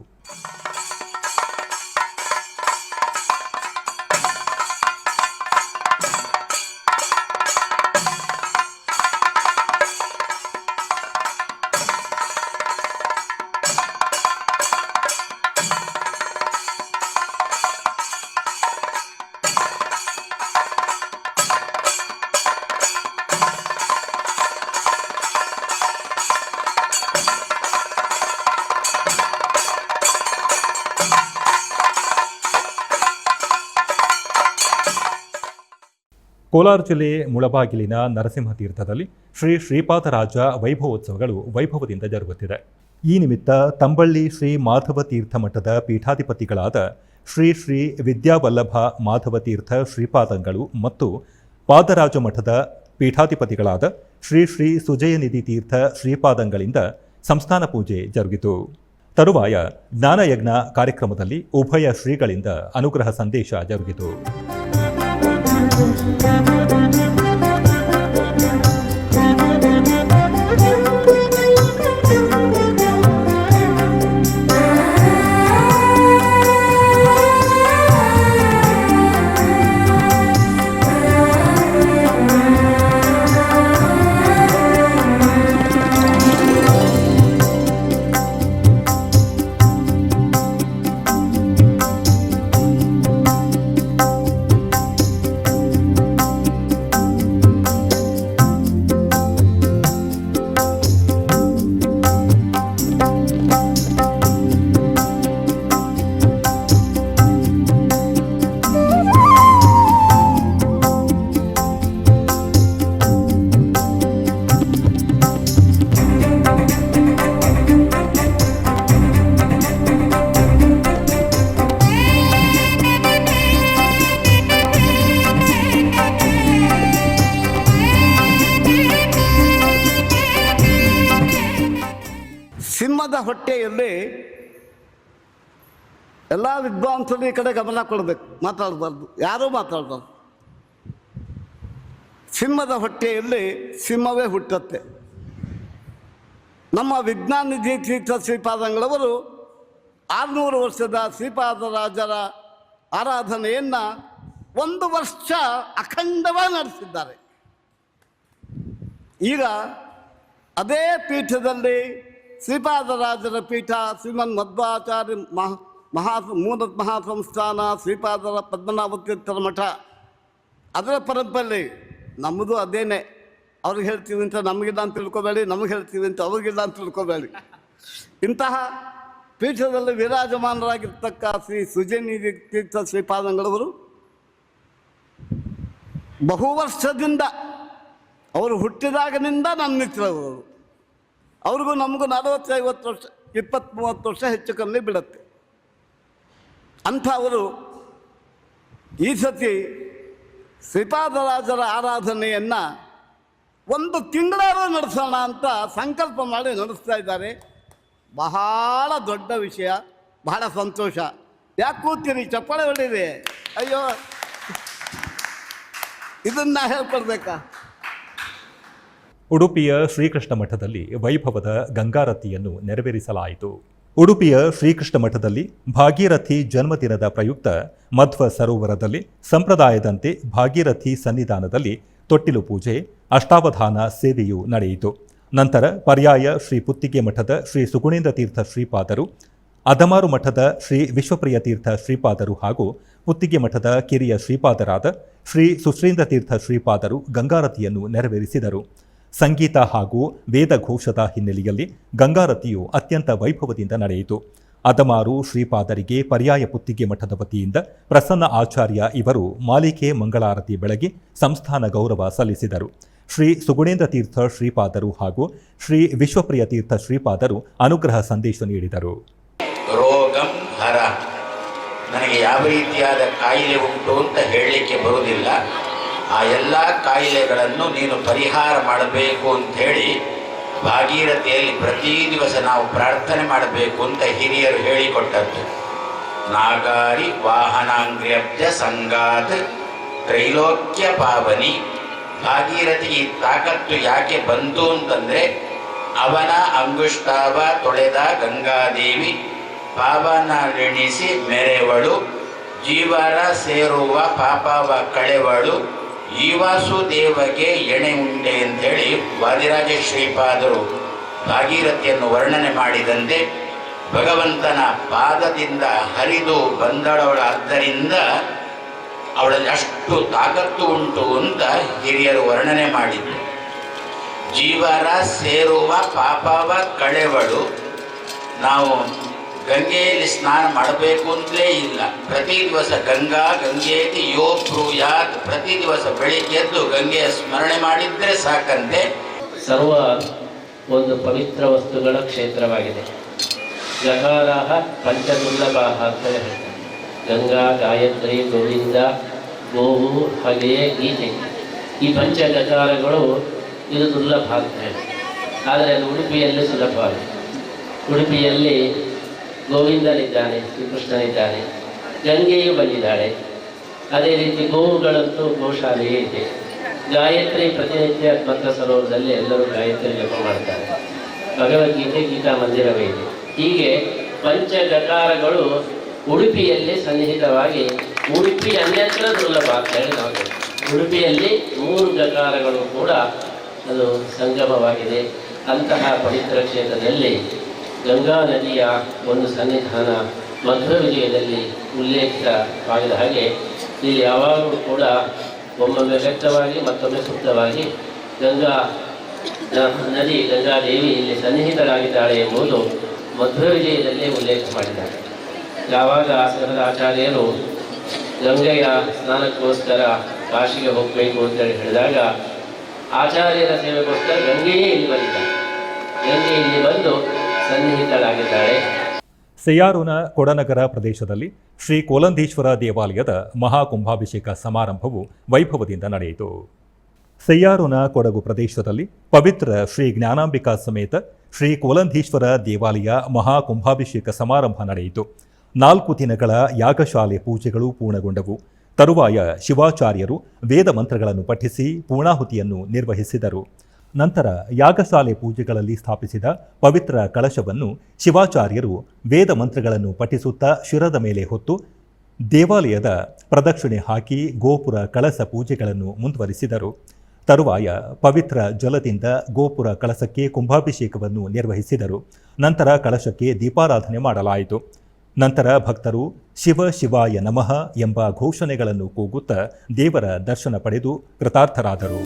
ಕೋಲಾರ ಜಿಲ್ಲೆ ಮುಳಬಾಗಿಲಿನ ನರಸಿಂಹತೀರ್ಥದಲ್ಲಿ ಶ್ರೀ ಶ್ರೀಪಾದರಾಜ ವೈಭವೋತ್ಸವಗಳು ವೈಭವದಿಂದ ಜರುಗುತ್ತಿದೆ. ಈ ನಿಮಿತ್ತ ತಂಬಳ್ಳಿ ಶ್ರೀ ಮಾಧವ ತೀರ್ಥ ಮಠದ ಪೀಠಾಧಿಪತಿಗಳಾದ ಶ್ರೀ ಶ್ರೀ ವಿದ್ಯಾವಲ್ಲಭ ಮಾಧವ ತೀರ್ಥ ಶ್ರೀಪಾದಂಗಳು ಮತ್ತು ಪಾದರಾಜ ಮಠದ ಪೀಠಾಧಿಪತಿಗಳಾದ ಶ್ರೀ ಶ್ರೀ ಸುಜಯನಿಧಿ ತೀರ್ಥ ಶ್ರೀಪಾದಂಗಳಿಂದ ಸಂಸ್ಥಾನ ಪೂಜೆ ಜರುಗಿತು. ತರುವಾಯ ಜ್ಞಾನಯಜ್ಞ ಕಾರ್ಯಕ್ರಮದಲ್ಲಿ ಉಭಯ ಶ್ರೀಗಳಿಂದ ಅನುಗ್ರಹ ಸಂದೇಶ ಜರುಗಿತು. ಸಿಂಹದ ಹೊಟ್ಟೆಯಲ್ಲಿ ಎಲ್ಲ ವಿದ್ವಾಂಸರು ಈ ಕಡೆ ಗಮನ ಕೊಡಬೇಕು, ಮಾತಾಡಬಾರ್ದು, ಯಾರೂ ಮಾತಾಡಬಾರ್ದು. ಸಿಂಹದ ಹೊಟ್ಟೆಯಲ್ಲಿ ಸಿಂಹವೇ ಹುಟ್ಟುತ್ತೆ. ನಮ್ಮ ವಿಜ್ಞಾನಿಧಿ ತೀರ್ಥ ಶ್ರೀಪಾದಂಗಳವರು 600 ವರ್ಷದ ಶ್ರೀಪಾದರಾಜರ ಆರಾಧನೆಯನ್ನು 1 ವರ್ಷ ಅಖಂಡವಾಗಿ ನಡೆಸಿದ್ದಾರೆ. ಈಗ ಅದೇ ಪೀಠದಲ್ಲಿ ಶ್ರೀಪಾದರಾಜರ ಪೀಠ, ಶ್ರೀಮನ್ ಮಧ್ವಾಚಾರ್ಯ ಮೂಲ ಮಹಾಸಂಸ್ಥಾನ, ಶ್ರೀಪಾದರ ಪದ್ಮನಾಭ ತೀರ್ಥರ ಮಠ, ಅದರ ಪರಂಪರೆ ನಮ್ಮದು ಅದೇನೆ. ಅವ್ರಿಗೆ ಹೇಳ್ತೀವಿ ಅಂತ ನಮಗಿಲ್ಲ ಅಂತ ತಿಳ್ಕೊಬೇಡಿ, ನಮಗೆ ಹೇಳ್ತೀವಿ ಅಂತ ಅವ್ರಿಗಿಲ್ಲ ಅಂತ ತಿಳ್ಕೊಬೇಡಿ. ಇಂತಹ ಪೀಠದಲ್ಲಿ ವಿರಾಜಮಾನರಾಗಿರ್ತಕ್ಕ ಶ್ರೀ ಸುಜಯನಿಧಿ ತೀರ್ಥ ಶ್ರೀಪಾದಂಗಳವರು ಬಹು ವರ್ಷದಿಂದ, ಅವರು ಹುಟ್ಟಿದಾಗನಿಂದ ನಮ್ಮ ಮಿತ್ರವರು. ಅವ್ರಿಗೂ ನಮಗೂ 40-50 ವರ್ಷ, 20-30 ವರ್ಷ ಹೆಚ್ಚು ಕಮ್ಮಿ ಬಿಡುತ್ತೆ. ಅಂಥವರು ಈ ಸತಿ ಶ್ರೀಪಾದರಾಜರ ಆರಾಧನೆಯನ್ನು 1 ತಿಂಗಳಾದರೂ ನಡೆಸೋಣ ಅಂತ ಸಂಕಲ್ಪ ಮಾಡಿ ನಡೆಸ್ತಾ ಇದ್ದಾರೆ. ಬಹಳ ದೊಡ್ಡ ವಿಷಯ, ಬಹಳ ಸಂತೋಷ. ಯಾಕೆ ಕೂತೀರಿ? ಚಪ್ಪಾಳೆ ಹೊಡೀರಿ. ಅಯ್ಯೋ, ಇದನ್ನ ಹೇಳ್ಕೊಡ್ಬೇಕಾ? ಉಡುಪಿಯ ಶ್ರೀಕೃಷ್ಣ ಮಠದಲ್ಲಿ ವೈಭವದ ಗಂಗಾರತಿಯನ್ನು ನೆರವೇರಿಸಲಾಯಿತು. ಉಡುಪಿಯ ಶ್ರೀಕೃಷ್ಣ ಮಠದಲ್ಲಿ ಭಾಗೀರಥಿ ಜನ್ಮದಿನದ ಪ್ರಯುಕ್ತ ಮಧ್ವ ಸರೋವರದಲ್ಲಿ ಸಂಪ್ರದಾಯದಂತೆ ಭಾಗೀರಥಿ ಸನ್ನಿಧಾನದಲ್ಲಿ ತೊಟ್ಟಿಲು ಪೂಜೆ, ಅಷ್ಟಾವಧಾನ ಸೇವೆಯು ನಡೆಯಿತು. ನಂತರ ಪರ್ಯಾಯ ಶ್ರೀ ಪುತ್ತಿಗೆ ಮಠದ ಶ್ರೀ ಸುಗುಣೇಂದ್ರ ತೀರ್ಥ ಶ್ರೀಪಾದರು, ಅದಮಾರು ಮಠದ ಶ್ರೀ ವಿಶ್ವಪ್ರಿಯ ತೀರ್ಥ ಶ್ರೀಪಾದರು ಹಾಗೂ ಪುತ್ತಿಗೆ ಮಠದ ಕಿರಿಯ ಶ್ರೀಪಾದರಾದ ಶ್ರೀ ಸುಶ್ರೀಂದ್ರ ತೀರ್ಥ ಶ್ರೀಪಾದರು ಗಂಗಾರತಿಯನ್ನು ನೆರವೇರಿಸಿದರು. ಸಂಗೀತ ಹಾಗೂ ವೇದಘೋಷದ ಹಿನ್ನೆಲೆಯಲ್ಲಿ ಗಂಗಾರತಿಯು ಅತ್ಯಂತ ವೈಭವದಿಂದ ನಡೆಯಿತು. ಅದಮಾರು ಶ್ರೀಪಾದರಿಗೆ ಪರ್ಯಾಯ ಪುತ್ತಿಗೆ ಮಠದ ವತಿಯಿಂದ ಪ್ರಸನ್ನ ಆಚಾರ್ಯ ಇವರು ಮಾಲಿಕೆ ಮಂಗಳಾರತಿ ಬೆಳಗಿ ಸಂಸ್ಥಾನ ಗೌರವ ಸಲ್ಲಿಸಿದರು. ಶ್ರೀ ಸುಗುಣೇಂದ್ರ ತೀರ್ಥ ಶ್ರೀಪಾದರು ಹಾಗೂ ಶ್ರೀ ವಿಶ್ವಪ್ರಿಯ ತೀರ್ಥ ಶ್ರೀಪಾದರು ಅನುಗ್ರಹ ಸಂದೇಶ ನೀಡಿದರು. ರೋಗಂ ಹರ, ನನಗೆ ಯಾವ ರೀತಿಯಾದ ಕಾಯಿಲೆ ಉಂಟು ಅಂತ ಹೇಳಲಿಕ್ಕೆ ಬರುವುದಿಲ್ಲ. ಆ ಎಲ್ಲ ಕಾಯಿಲೆಗಳನ್ನು ನೀನು ಪರಿಹಾರ ಮಾಡಬೇಕು ಅಂತ ಹೇಳಿ ಭಾಗೀರಥಿಯಲ್ಲಿ ಪ್ರತಿ ದಿವಸ ನಾವು ಪ್ರಾರ್ಥನೆ ಮಾಡಬೇಕು ಅಂತ ಹಿರಿಯರು ಹೇಳಿಕೊಟ್ಟದ್ದು. ನಾಗಾರಿ ವಾಹನಾಂಗ್ರ್ಯಬ್ಜ ಸಂಗಾತ್ ತ್ರೈಲೋಕ್ಯ ಪಾವನಿ. ಭಾಗೀರಥಿ ಈ ತಾಕತ್ತು ಯಾಕೆ ಬಂತು ಅಂತಂದರೆ, ಅವನ ಅಂಗುಷ್ಟಾವ ತೊಳೆದ ಗಂಗಾದೇವಿ ಪಾವನರೆಣಿಸಿ ಮೆರೆವಳು, ಜೀವರ ಸೇರುವ ಪಾಪವ ಕಳೆವಳು, ಈವಾಸುದೇವಗೆ ಎಣೆ ಉಂಡೆ ಅಂಥೇಳಿ ವಾದಿರಾಜ ಶ್ರೀಪಾದರು ಭಾಗೀರಥಿಯನ್ನು ವರ್ಣನೆ ಮಾಡಿದಂತೆ ಭಗವಂತನ ಪಾದದಿಂದ ಹರಿದು ಬಂದಳವಳಾದ್ದರಿಂದ ಅವಳಲ್ಲಿ ಅಷ್ಟು ತಾಕತ್ತು ಉಂಟು ಅಂತ ಹಿರಿಯರು ವರ್ಣನೆ ಮಾಡಿದ್ರು. ಜೀವರ ಸೇರುವ ಪಾಪವ ಕಳೆವಳು. ನಾವು ಗಂಗೆಯಲ್ಲಿ ಸ್ನಾನ ಮಾಡಬೇಕು ಅಂತಲೇ ಇಲ್ಲ, ಪ್ರತಿ ದಿವಸ ಗಂಗೇತಿ ಯೋ ಬ್ರೂಯಾತ್, ಪ್ರತಿ ದಿವಸ ಬೆಳಿಗ್ಗೆ ಎದ್ದು ಗಂಗೆಯ ಸ್ಮರಣೆ ಮಾಡಿದ್ರೆ ಸಾಕಂತೆ. ಸರ್ವ ಒಂದು ಪವಿತ್ರ ವಸ್ತುಗಳ ಕ್ಷೇತ್ರವಾಗಿದೆ. ಗಕಾರಾಹ ಪಂಚದುರ್ಲಭಾಹ ಅಂತ ಹೇಳ್ತಾರೆ. ಗಂಗಾ, ಗಾಯತ್ರಿ, ಗೋವಿಂದ, ಗೋವು, ಹಾಗೆಯೇ ಗೀತೆ, ಈ ಪಂಚ ಗಕಾರಗಳು ಇದು ದುರ್ಲಭ ಅಂತ ಹೇಳಿ. ಆದರೆ ಅದು ಉಡುಪಿಯಲ್ಲಿ ಸುಲಭವಾಗಿದೆ. ಉಡುಪಿಯಲ್ಲಿ ಗೋವಿಂದನಿದ್ದಾನೆ, ಶ್ರೀಕೃಷ್ಣನಿದ್ದಾನೆ, ಗಂಗೆಯು ಬಂದಿದ್ದಾಳೆ. ಅದೇ ರೀತಿ ಗೋವುಗಳಂತೂ ಗೋಶಾಲೆಯೇ ಇದೆ. ಗಾಯತ್ರಿ ಪ್ರತಿನಿತ್ಯ ಮಂತ್ರ ಸರೋವರದಲ್ಲಿ ಎಲ್ಲರೂ ಗಾಯತ್ರಿ ಜಪ ಮಾಡ್ತಾರೆ. ಭಗವದ್ಗೀತೆ ಗೀತಾ ಮಂದಿರವೇ ಇದೆ. ಹೀಗೆ ಪಂಚ ಗಕಾರಗಳು ಉಡುಪಿಯಲ್ಲಿ ಸನ್ನಿಹಿತವಾಗಿ, ಉಡುಪಿ ಅನ್ಯತ್ರ ದುರ್ಲಭ ಅಂತ ಹೇಳಿ ನಾವು ಉಡುಪಿಯಲ್ಲಿ 3 ಗಕಾರಗಳು ಕೂಡ ಅದು ಸಂಗಮವಾಗಿದೆ. ಅಂತಹ ಪವಿತ್ರ ಕ್ಷೇತ್ರದಲ್ಲಿ ಗಂಗಾ ನದಿಯ ಒಂದು ಸನ್ನಿಧಾನ ಮಧ್ವ ವಿಜಯದಲ್ಲಿ ಉಲ್ಲೇಖಿತವಾದ ಹಾಗೆ ಇಲ್ಲಿ ಯಾವಾಗಲೂ ಕೂಡ ಒಮ್ಮೊಮ್ಮೆ ವ್ಯಕ್ತವಾಗಿ ಮತ್ತೊಮ್ಮೆ ಸುಪ್ತವಾಗಿ ಗಂಗಾ ನದಿ, ಗಂಗಾದೇವಿ ಇಲ್ಲಿ ಸನ್ನಿಹಿತರಾಗಿದ್ದಾಳೆ ಎಂಬುದು ಮಧ್ವ ವಿಜಯದಲ್ಲೇ ಉಲ್ಲೇಖ ಮಾಡಿದ್ದಾರೆ. ಯಾವಾಗ ಆಸನದ ಆಚಾರ್ಯರು ಗಂಗೆಯ ಸ್ನಾನಕ್ಕೋಸ್ಕರ ಕಾಶಿಗೆ ಹೋಗಬೇಕು ಅಂತೇಳಿ ಹೇಳಿದಾಗ ಆಚಾರ್ಯರ ಸೇವೆಗೋಸ್ಕರ ಗಂಗೆಯೇ ಇಲ್ಲಿ ಬಂದಿದ್ದಾರೆ. ಗಂಗೆ ಇಲ್ಲಿ ಬಂದು ಸನ್ನಿಹಿತಳಾಗಿದ್ದಾಳೆ. ಸೆಯಾರುನ ಕೊಡನಗರ ಪ್ರದೇಶದಲ್ಲಿ ಶ್ರೀ ಕೋಲಂದೀಶ್ವರ ದೇವಾಲಯದ ಮಹಾಕುಂಭಾಭಿಷೇಕ ಸಮಾರಂಭವು ವೈಭವದಿಂದ ನಡೆಯಿತು. ಸೆಯಾರುನ ಕೊಡಗು ಪ್ರದೇಶದಲ್ಲಿ ಪವಿತ್ರ ಶ್ರೀ ಜ್ಞಾನಾಂಬಿಕಾ ಸಮೇತ ಶ್ರೀ ಕೋಲಂಧೀಶ್ವರ ದೇವಾಲಯ ಮಹಾಕುಂಭಾಭಿಷೇಕ ಸಮಾರಂಭ ನಡೆಯಿತು. 4 ದಿನಗಳ ಯಾಗಶಾಲೆ ಪೂಜೆಗಳು ಪೂರ್ಣಗೊಂಡವು. ತರುವಾಯ ಶಿವಾಚಾರ್ಯರು ವೇದ ಮಂತ್ರಗಳನ್ನು ಪಠಿಸಿ ಪೂರ್ಣಾಹುತಿಯನ್ನು ನಿರ್ವಹಿಸಿದರು. ನಂತರ ಯಾಗಶಾಲೆ ಪೂಜೆಗಳಲ್ಲಿ ಸ್ಥಾಪಿಸಿದ ಪವಿತ್ರ ಕಳಶವನ್ನು ಶಿವಾಚಾರ್ಯರು ವೇದ ಮಂತ್ರಗಳನ್ನು ಪಠಿಸುತ್ತಾ ಶಿರದ ಮೇಲೆ ಹೊತ್ತು ದೇವಾಲಯದ ಪ್ರದಕ್ಷಿಣೆ ಹಾಕಿ ಗೋಪುರ ಕಳಸ ಪೂಜೆಗಳನ್ನು ಮುಂದುವರಿಸಿದರು. ತರುವಾಯ ಪವಿತ್ರ ಜಲದಿಂದ ಗೋಪುರ ಕಳಸಕ್ಕೆ ಕುಂಭಾಭಿಷೇಕವನ್ನು ನಿರ್ವಹಿಸಿದರು. ನಂತರ ಕಳಶಕ್ಕೆ ದೀಪಾರಾಧನೆ ಮಾಡಲಾಯಿತು. ನಂತರ ಭಕ್ತರು ಶಿವ ಶಿವಾಯ ನಮಃ ಎಂಬ ಘೋಷಣೆಗಳನ್ನು ಕೂಗುತ್ತಾ ದೇವರ ದರ್ಶನ ಪಡೆದು ಕೃತಾರ್ಥರಾದರು.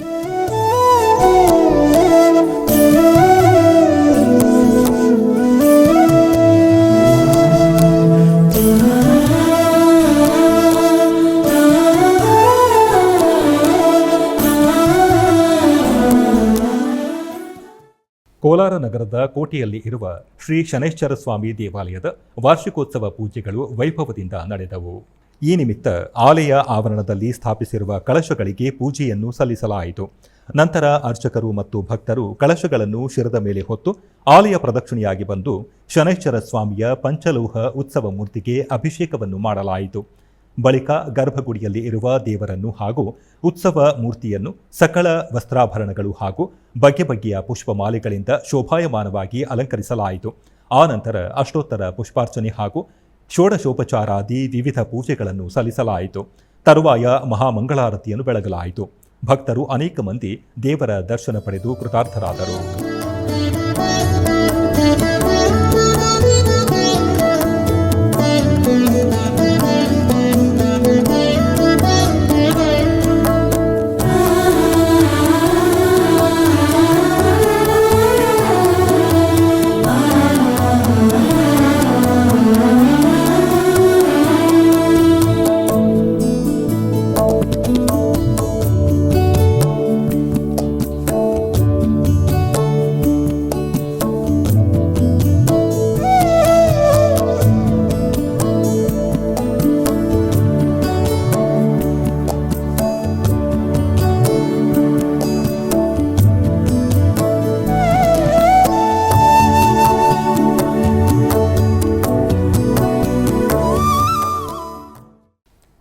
ಕೋಲಾರ ನಗರದ ಕೋಟೆಯಲ್ಲಿ ಇರುವ ಶ್ರೀ ಶನೈಶ್ಚರ ಸ್ವಾಮಿ ದೇವಾಲಯದ ವಾರ್ಷಿಕೋತ್ಸವ ಪೂಜೆಗಳು ವೈಭವದಿಂದ ನಡೆದವು. ಈ ನಿಮಿತ್ತ ಆಲಯ ಆವರಣದಲ್ಲಿ ಸ್ಥಾಪಿಸಿರುವ ಕಳಶಗಳಿಗೆ ಪೂಜೆಯನ್ನು ಸಲ್ಲಿಸಲಾಯಿತು. ನಂತರ ಅರ್ಚಕರು ಮತ್ತು ಭಕ್ತರು ಕಳಶಗಳನ್ನು ಶಿರದ ಮೇಲೆ ಹೊತ್ತು ಆಲಯ ಪ್ರದಕ್ಷಿಣೆಯಾಗಿ ಬಂದು ಶನೈಶ್ಚರ ಸ್ವಾಮಿಯ ಪಂಚಲೋಹ ಉತ್ಸವ ಮೂರ್ತಿಗೆ ಅಭಿಷೇಕವನ್ನು ಮಾಡಲಾಯಿತು. ಬಳಿಕ ಗರ್ಭಗುಡಿಯಲ್ಲಿ ಇರುವ ದೇವರನ್ನು ಹಾಗೂ ಉತ್ಸವ ಮೂರ್ತಿಯನ್ನು ಸಕಲ ವಸ್ತ್ರಾಭರಣಗಳು ಹಾಗೂ ಬಗೆ ಬಗೆಯ ಪುಷ್ಪಮಾಲೆಗಳಿಂದ ಶೋಭಾಯಮಾನವಾಗಿ ಅಲಂಕರಿಸಲಾಯಿತು. ಆ ನಂತರ ಅಷ್ಟೋತ್ತರ ಪುಷ್ಪಾರ್ಚನೆ ಹಾಗೂ ಷೋಡಶೋಪಚಾರಾದಿ ವಿವಿಧ ಪೂಜೆಗಳನ್ನು ಸಲ್ಲಿಸಲಾಯಿತು. ತರುವಾಯ ಮಹಾಮಂಗಳಾರತಿಯನ್ನು ಬೆಳಗಲಾಯಿತು. ಭಕ್ತರು ಅನೇಕ ಮಂದಿ ದೇವರ ದರ್ಶನ ಪಡೆದು ಕೃತಾರ್ಥರಾದರು.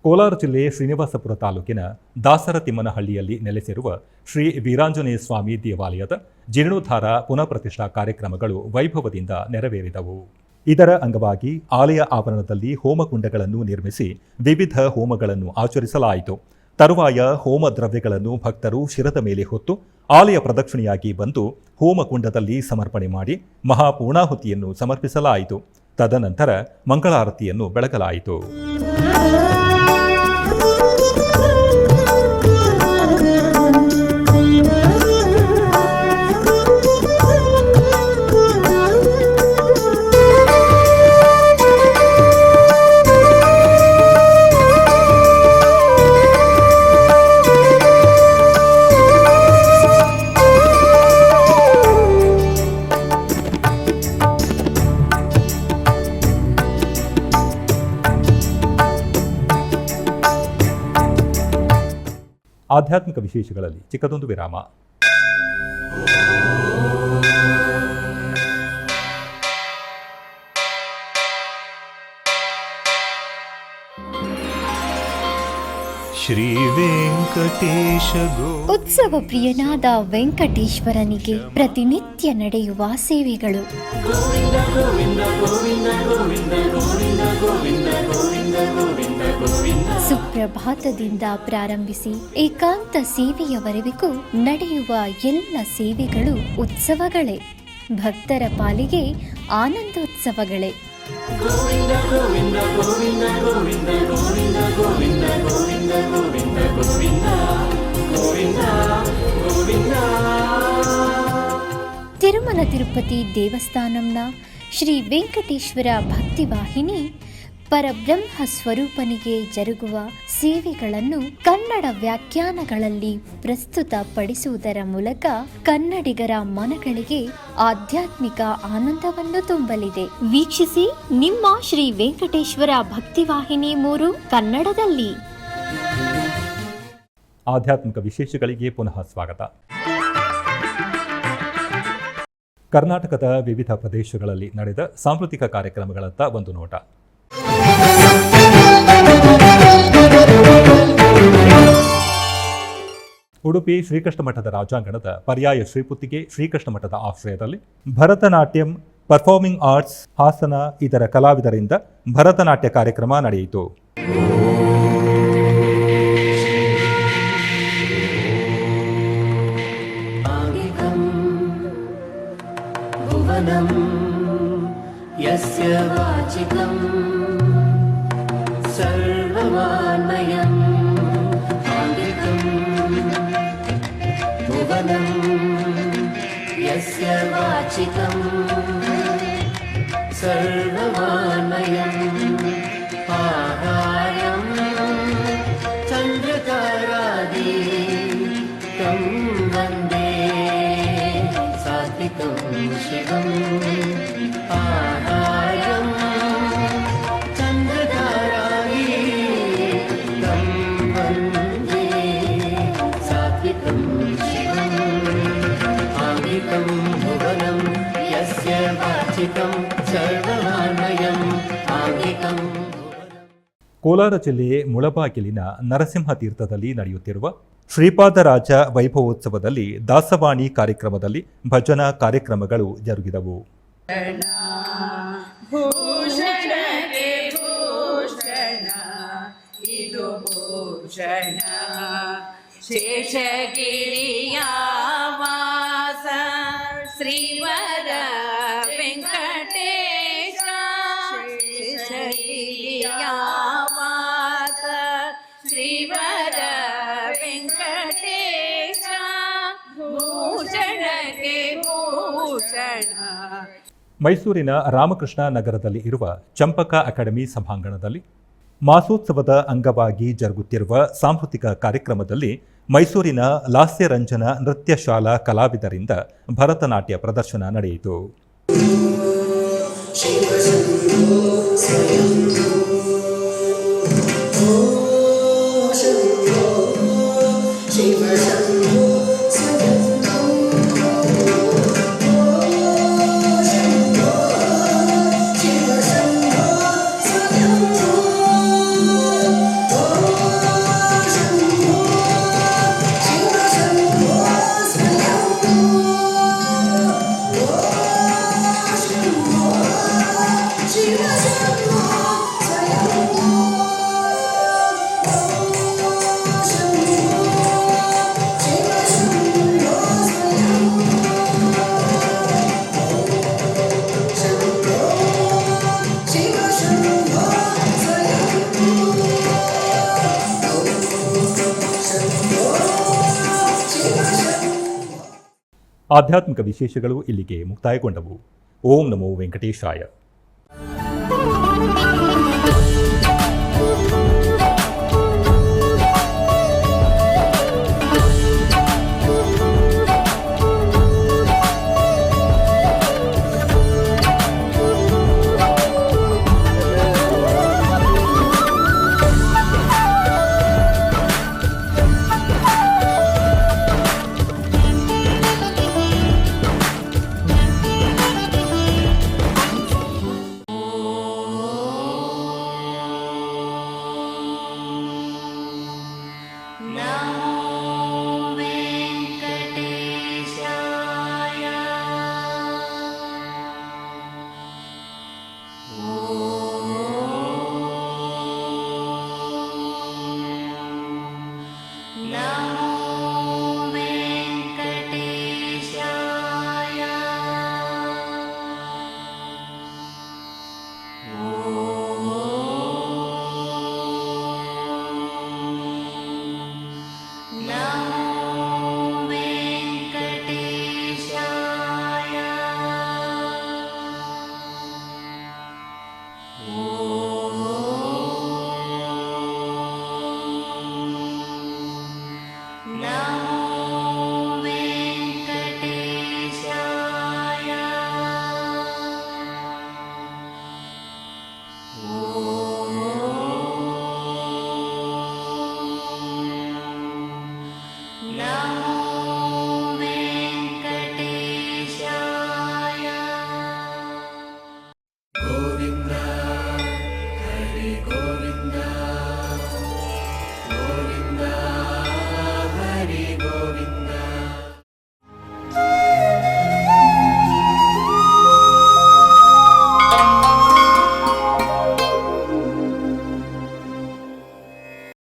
ಕೋಲಾರ ಜಿಲ್ಲೆ ಶ್ರೀನಿವಾಸಪುರ ತಾಲೂಕಿನ ದಾಸರತಿಮ್ಮನಹಳ್ಳಿಯಲ್ಲಿ ನೆಲೆಸಿರುವ ಶ್ರೀ ವೀರಾಂಜನೇಯ ಸ್ವಾಮಿ ದೇವಾಲಯದ ಜೀರ್ಣೋದ್ಧಾರ ಪುನಃ ಪ್ರತಿಷ್ಠಾ ಕಾರ್ಯಕ್ರಮಗಳು ವೈಭವದಿಂದ ನೆರವೇರಿದವು. ಇದರ ಅಂಗವಾಗಿ ಆಲಯ ಆವರಣದಲ್ಲಿ ಹೋಮಕುಂಡಗಳನ್ನು ನಿರ್ಮಿಸಿ ವಿವಿಧ ಹೋಮಗಳನ್ನು ಆಚರಿಸಲಾಯಿತು. ತರುವಾಯ ಹೋಮ ದ್ರವ್ಯಗಳನ್ನು ಭಕ್ತರು ಶಿರದ ಮೇಲೆ ಹೊತ್ತು ಆಲಯ ಪ್ರದಕ್ಷಿಣೆಯಾಗಿ ಬಂದು ಹೋಮಕುಂಡದಲ್ಲಿ ಸಮರ್ಪಣೆ ಮಾಡಿ ಮಹಾಪೂರ್ಣಾಹುತಿಯನ್ನು ಸಮರ್ಪಿಸಲಾಯಿತು. ತದನಂತರ ಮಂಗಳಾರತಿಯನ್ನು ಬೆಳಗಲಾಯಿತು. ಆಧ್ಯಾತ್ಮಿಕ ವಿಶೇಷಗಳಲ್ಲಿ ಚಿಕ್ಕದೊಂದು ವಿರಾಮ. ಶ್ರೀ ವೆಂಕಟೇಶ ಉತ್ಸವ ಪ್ರಿಯನಾದ ವೆಂಕಟೇಶ್ವರನಿಗೆ ಪ್ರತಿನಿತ್ಯ ನಡೆಯುವ ಸೇವೆಗಳು. ಸುಪ್ರಭಾತದಿಂದ ಪ್ರಾರಂಭಿಸಿ ಏಕಾಂತ ಸೇವೆಯವರೆಗೂ ನಡೆಯುವ ಎಲ್ಲ ಸೇವೆಗಳು ಉತ್ಸವಗಳೇ. ಭಕ್ತರ ಪಾಲಿಗೆ ಆನಂದೋತ್ಸವಗಳೇ. ತಿರುಮಲ ತಿರುಪತಿ ದೇವಸ್ಥಾನಂನ ಶ್ರೀ ವೆಂಕಟೇಶ್ವರ ಭಕ್ತಿವಾಹಿನಿ ಪರಬ್ರಹ್ಮ ಸ್ವರೂಪನಿಗೆ ಜರುಗುವ ಸೇವೆಗಳನ್ನು ಕನ್ನಡ ವ್ಯಾಖ್ಯಾನಗಳಲ್ಲಿ ಪ್ರಸ್ತುತಪಡಿಸುವುದರ ಮೂಲಕ ಕನ್ನಡಿಗರ ಮನಗಳಿಗೆ ಆಧ್ಯಾತ್ಮಿಕ ಆನಂದವನ್ನು ತುಂಬಲಿದೆ. ವೀಕ್ಷಿಸಿ ನಿಮ್ಮ ಶ್ರೀ ವೆಂಕಟೇಶ್ವರ ಭಕ್ತಿವಾಹಿನಿ 3 ಕನ್ನಡದಲ್ಲಿ. ಆಧ್ಯಾತ್ಮಿಕ ವಿಶೇಷಗಳಿಗೆ ಪುನಃ ಸ್ವಾಗತ. ಕರ್ನಾಟಕದ ವಿವಿಧ ಪ್ರದೇಶಗಳಲ್ಲಿ ನಡೆದ ಸಾಂಸ್ಕೃತಿಕ ಕಾರ್ಯಕ್ರಮಗಳತ್ತ ಒಂದು ನೋಟ. ಉಡುಪಿ ಶ್ರೀಕೃಷ್ಣ ಮಠದ ರಾಜಾಂಗಣದ ಪರ್ಯಾಯ ಶ್ರೀಪುತ್ತಿಗೆ ಶ್ರೀಕೃಷ್ಣ ಮಠದ ಆಶ್ರಯದಲ್ಲಿ ಭರತನಾಟ್ಯಂ, ಪರ್ಫಾರ್ಮಿಂಗ್ ಆರ್ಟ್ಸ್, ಹಾಸನ ಇದರ ಕಲಾವಿದರಿಂದ ಭರತನಾಟ್ಯ ಕಾರ್ಯಕ್ರಮ ನಡೆಯಿತು. ಯಸ್ಯ ವಾಚಿಕಂ ಸರ್ವಮಾನ್ಮಯಂ ಆಂಗಿಕಂ ಭುವನಂ ಯಸ್ಯ ವಾಚಿಕಂ ಸರ್ವಮಾನ್ಮಯಂ ಆಹಾರಂ ಚಂದ್ರತಾರಾದಿ तं ವಂದೇ ಸಾತ್ವಿಕಂ ಶಿವಂ ಆಹಾರಂ ಚಂದ್ರತಾರಾದಿ तं ವಂದೇ ಸಾತ್ವಿಕಂ ಶಿವಂ ಆಂಗಿಕಂ ಭುವನಂ ಯಸ್ಯ ವಾಚಿಕಂ ಸರ್ವಮಾನ್ಮಯಂ ಆಂಗಿಕಂ. ಕೋಲಾರ ಜಿಲ್ಲೆ ಮುಳಬಾಗಿಲಿನ ನರಸಿಂಹ ತೀರ್ಥದಲ್ಲಿ ನಡೆಯುತ್ತಿರುವ ಶ್ರೀಪಾದರಾಜ ವೈಭವೋತ್ಸವದಲ್ಲಿ ದಾಸವಾಣಿ ಕಾರ್ಯಕ್ರಮದಲ್ಲಿ ಭಜನಾ ಕಾರ್ಯಕ್ರಮಗಳು ಜರುಗಿದವು. ಭೂಷಣಗೆ ಭೂಷಣ ಇದು ಭೂಷಣ ಶೇಷಗಿರಿಯ ವಾಸ ಶ್ರೀವರ ವೆಂಕಟೇಶ ಶೇಷಗಿರಿಯ ವಾಸ ಶ್ರೀವರ ವೆಂಕಟೇಶ ಭೂಷಣಗೆ ಭೂಷಣ. ಮೈಸೂರಿನ ರಾಮಕೃಷ್ಣ ನಗರದಲ್ಲಿ ಇರುವ ಚಂಪಕ ಅಕಾಡೆಮಿ ಸಭಾಂಗಣದಲ್ಲಿ ಮಾಸೋತ್ಸವದ ಅಂಗವಾಗಿ ಜರುಗುತ್ತಿರುವ ಸಾಂಸ್ಕೃತಿಕ ಕಾರ್ಯಕ್ರಮದಲ್ಲಿ ಮೈಸೂರಿನ ಲಾಸ್ಯರಂಜನ ನೃತ್ಯ ಶಾಲಾ ಕಲಾವಿದರಿಂದ ಭರತನಾಟ್ಯ ಪ್ರದರ್ಶನ ನಡೆಯಿತು. ಆಧ್ಯಾತ್ಮಿಕ ವಿಶೇಷಗಳು ಇಲ್ಲಿಗೆ ಮುಕ್ತಾಯಗೊಂಡವು. ಓಂ ನಮೋ ವೆಂಕಟೇಶಾಯ.